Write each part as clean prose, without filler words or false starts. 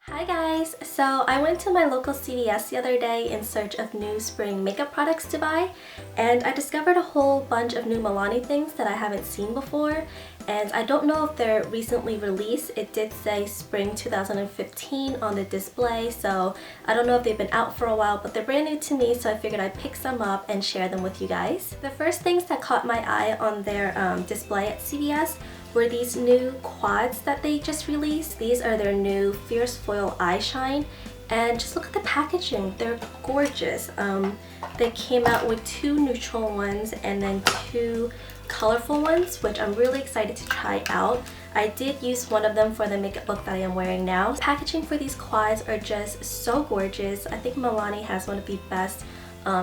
Hi guys! So I went to my local CVS the other day in search of new spring makeup products to buy, and I discovered a whole bunch of new Milani things that I haven't seen before, and I don't know if they're recently released. It did say spring 2015 on the display, so I don't know if they've been out for a while, but they're brand new to me, so I figured I'd pick some up and share them with you guys. The first things that caught my eye on their display at CVS were these new quads that they just released. These are their new Fierce Foil Eye Shine, and just look at the packaging. They're gorgeous. They came out with two neutral ones and then two colorful ones, which I'm really excited to try out. I did use one of them for the makeup look that I am wearing now. Packaging for these quads are just so gorgeous. I think Milani has one of the best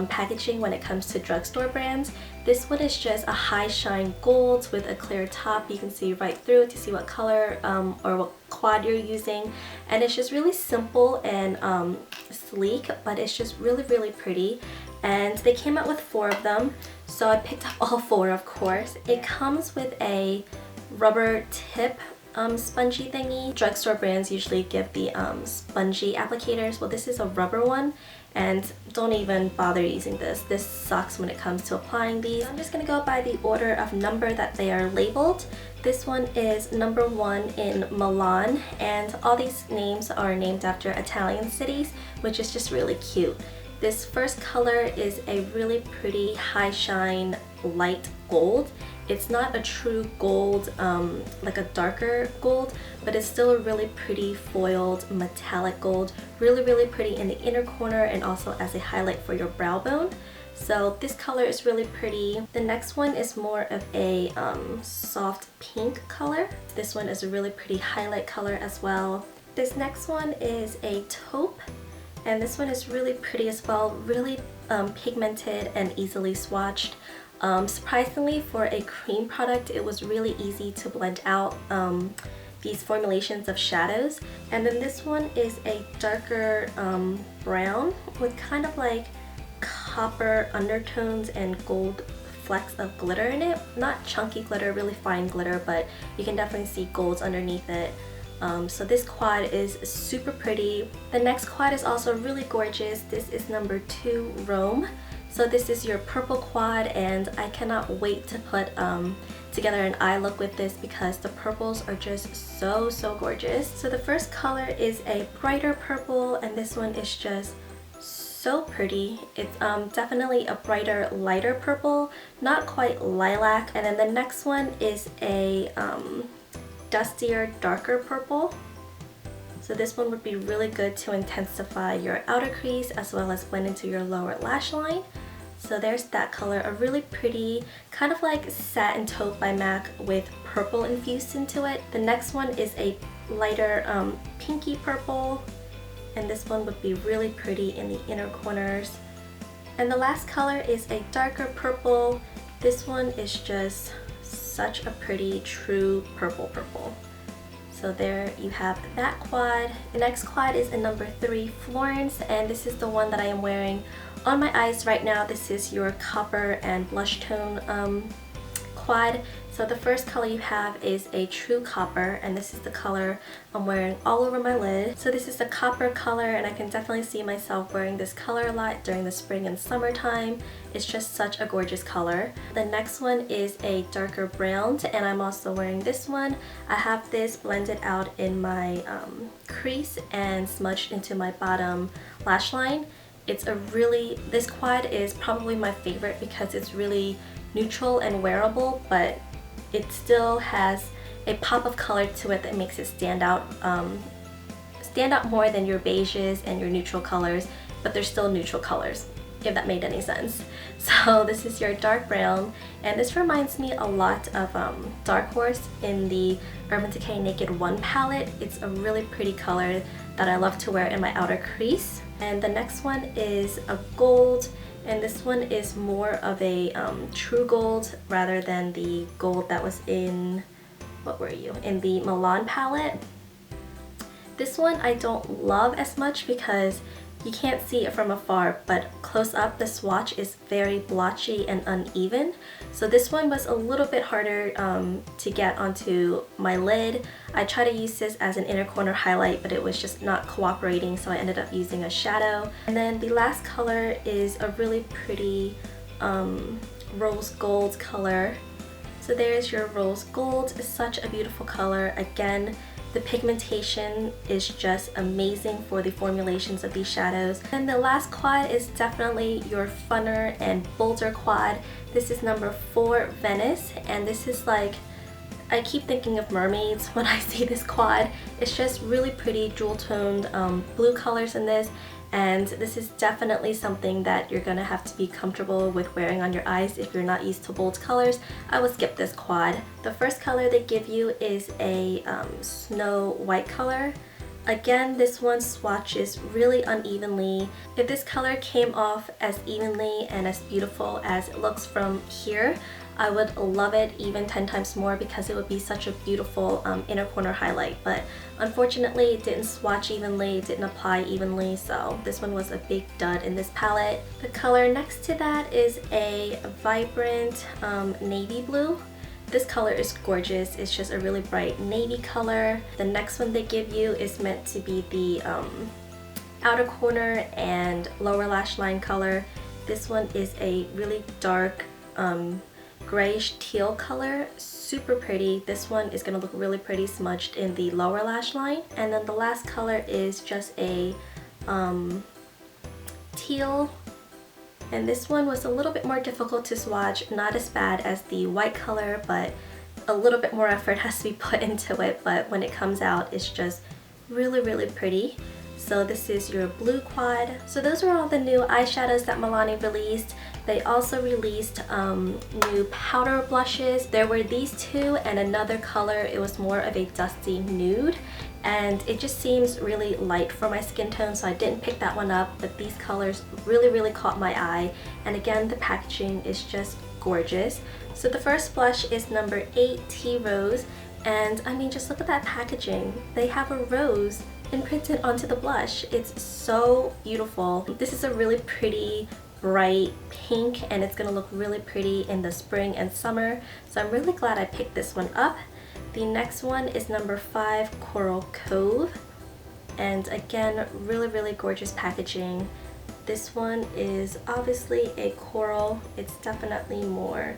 packaging when it comes to drugstore brands. This one is just a high shine gold with a clear top. You can see right through it to see what color or what quad you're using, and it's just really simple and sleek, but it's just really pretty. And they came out with 4 of them, so I picked up all 4, of course. It comes with a rubber tip spongy thingy. Drugstore brands usually give the spongy applicators. Well, this is a rubber one, and don't even bother using this. This sucks when it comes to applying these. I'm just gonna go by the order of number that they are labeled. This one is number 1 in Milan, and all these names are named after Italian cities, which is just really cute. This first color is a really pretty high shine light gold. It's not a true gold, like a darker gold, but it's still a really pretty foiled metallic gold. Really pretty in the inner corner and also as a highlight for your brow bone. So this color is really pretty. The next one is more of a soft pink color. This one is a really pretty highlight color as well. This next one is a taupe, and this one is really pretty as well. Really pigmented and easily swatched. Surprisingly, for a cream product, it was really easy to blend out these formulations of shadows. And then this one is a darker brown with kind of like copper undertones and gold flecks of glitter in it. Not chunky glitter, really fine glitter, but you can definitely see golds underneath it. So this quad is super pretty. The next quad is also really gorgeous. This is number 2, Rome. So this is your purple quad, and I cannot wait to put together an eye look with this because the purples are just so gorgeous. So the first color is a brighter purple, and this one is just so pretty. It's definitely a brighter, lighter purple, not quite lilac. And then the next one is a dustier, darker purple. So this one would be really good to intensify your outer crease as well as blend into your lower lash line. So there's that color, a really pretty, kind of like satin taupe by MAC with purple infused into it. The next one is a lighter pinky purple, and this one would be really pretty in the inner corners. And the last color is a darker purple. This one is just such a pretty true purple. So there you have that quad. The next quad is a number 3, Florence, and this is the one that I am wearing on my eyes right now. This is your copper and blush tone quad. So the first color you have is a true copper, and this is the color I'm wearing all over my lid. So this is the copper color, and I can definitely see myself wearing this color a lot during the spring and summertime. It's just such a gorgeous color. The next one is a darker brown, and I'm also wearing this one. I have this blended out in my crease and smudged into my bottom lash line. It's a really, this quad is probably my favorite because it's really neutral and wearable, but it still has a pop of color to it that makes it stand out more than your beiges and your neutral colors, but they're still neutral colors, if that made any sense. So this is your dark brown, and this reminds me a lot of Dark Horse in the Urban Decay Naked 1 palette. It's a really pretty color that I love to wear in my outer crease. And the next one is a gold, and this one is more of a true gold rather than the gold that was in, what were you, in the Milan palette. This one I don't love as much because You can't see it from afar, but close up the swatch is very blotchy and uneven. So this one was a little bit harder to get onto my lid. I tried to use this as an inner corner highlight, but it was just not cooperating, so I ended up using a shadow. And then the last color is a really pretty rose gold color. So there's your rose gold. It's such a beautiful color. Again, the pigmentation is just amazing for the formulations of these shadows. And the last quad is definitely your funner and bolder quad. This is number 4, Venice, and this is like, I keep thinking of mermaids when I see this quad. It's just really pretty jewel toned blue colors in this, and this is definitely something that you're gonna have to be comfortable with wearing on your eyes if you're not used to bold colors. I would skip this quad. The first color they give you is a snow white color. Again, this one swatches really unevenly. If this color came off as evenly and as beautiful as it looks from here, I would love it even 10 times more because it would be such a beautiful inner corner highlight. But unfortunately, it didn't swatch evenly, it didn't apply evenly, so this one was a big dud in this palette. The color next to that is a vibrant navy blue. This color is gorgeous. It's just a really bright navy color. The next one they give you is meant to be the outer corner and lower lash line color. This one is a really dark grayish teal color, super pretty. This one is gonna look really pretty smudged in the lower lash line. And then the last color is just a teal, and this one was a little bit more difficult to swatch, not as bad as the white color, but a little bit more effort has to be put into it, but when it comes out it's just really pretty. So this is your blue quad. So those are all the new eyeshadows that Milani released. They also released new powder blushes. There were these two and another color. It was more of a dusty nude, and it just seems really light for my skin tone, so I didn't pick that one up, but these colors really caught my eye. And again, the packaging is just gorgeous. So the first blush is number 8, Tea Rose, and I mean, just look at that packaging. They have a rose imprinted onto the blush. It's so beautiful. This is a really pretty bright pink, and it's gonna look really pretty in the spring and summer, so I'm really glad I picked this one up. The next one is number 5, Coral Cove, and again, really gorgeous packaging. This one is obviously a coral. It's definitely more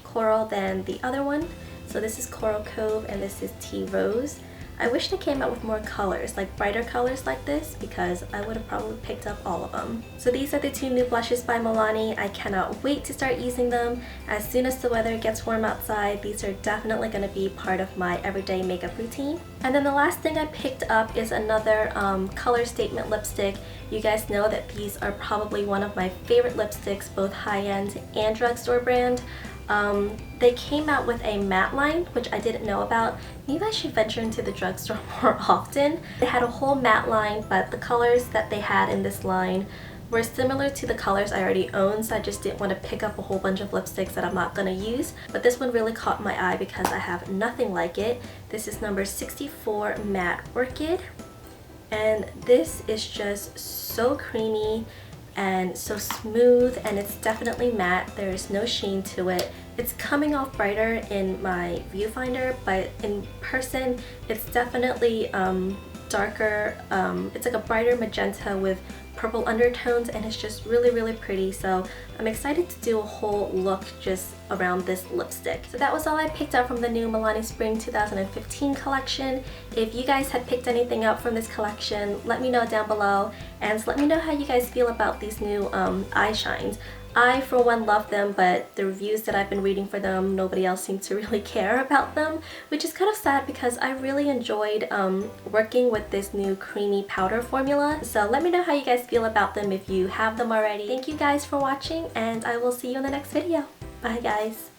coral than the other one. So this is Coral Cove and this is Tea Rose. I wish they came out with more colors, like brighter colors like this, because I would have probably picked up all of them. So these are the 2 new blushes by Milani. I cannot wait to start using them. As soon as the weather gets warm outside, these are definitely going to be part of my everyday makeup routine. And then the last thing I picked up is another color statement lipstick. You guys know that these are probably one of my favorite lipsticks, both high-end and drugstore brand. They came out with a matte line, which I didn't know about. Maybe I should venture into the drugstore more often. They had a whole matte line, but the colors that they had in this line were similar to the colors I already own, so I just didn't want to pick up a whole bunch of lipsticks that I'm not going to use. But this one really caught my eye because I have nothing like it. This is number 64, Matte Orchid, and this is just so creamy and so smooth, and it's definitely matte. There is no sheen to it. It's coming off brighter in my viewfinder, but in person it's definitely darker. It's like a brighter magenta with purple undertones, and it's just really pretty. So I'm excited to do a whole look just around this lipstick. So that was all I picked up from the new Milani Spring 2015 collection. If you guys had picked anything up from this collection, let me know down below, and let me know how you guys feel about these new eye shines. I, for one, love them, but the reviews that I've been reading for them, nobody else seems to really care about them, which is kind of sad because I really enjoyed working with this new creamy powder formula. So let me know how you guys feel about them if you have them already. Thank you guys for watching, and I will see you in the next video. Bye guys!